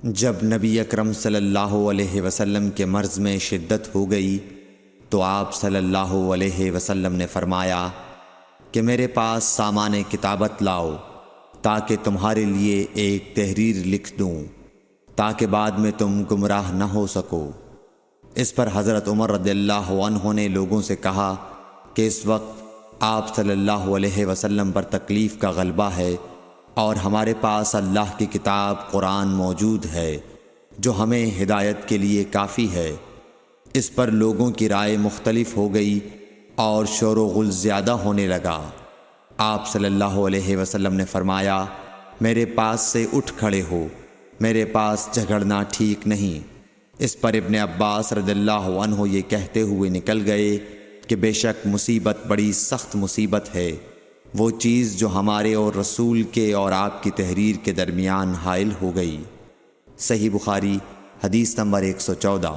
جب نبی اکرم صلی اللہ علیہ وسلم کے مرض میں شدت ہو گئی تو آپ صلی اللہ علیہ وسلم نے فرمایا کہ میرے پاس سامان کتابت لاؤ تاکہ تمہارے لیے ایک تحریر لکھ دوں تاکہ بعد میں تم گمراہ نہ ہو سکو۔ اس پر حضرت عمر رضی اللہ عنہ نے لوگوں سے کہا کہ اس وقت آپ صلی اللہ علیہ وسلم پر تکلیف کا غلبہ ہے اور ہمارے پاس اللہ کی کتاب قرآن موجود ہے جو ہمیں ہدایت کے لیے کافی ہے۔ اس پر لوگوں کی رائے مختلف ہو گئی اور شور و غل زیادہ ہونے لگا۔ آپ صلی اللہ علیہ وسلم نے فرمایا، میرے پاس سے اٹھ کھڑے ہو، میرے پاس جھگڑنا ٹھیک نہیں۔ اس پر ابن عباس رضی اللہ عنہ یہ کہتے ہوئے نکل گئے کہ بے شک مصیبت بڑی سخت مصیبت ہے، وہ چیز جو ہمارے اور رسول کے اور آپ کی تحریر کے درمیان حائل ہو گئی۔ صحیح بخاری حدیث نمبر 114۔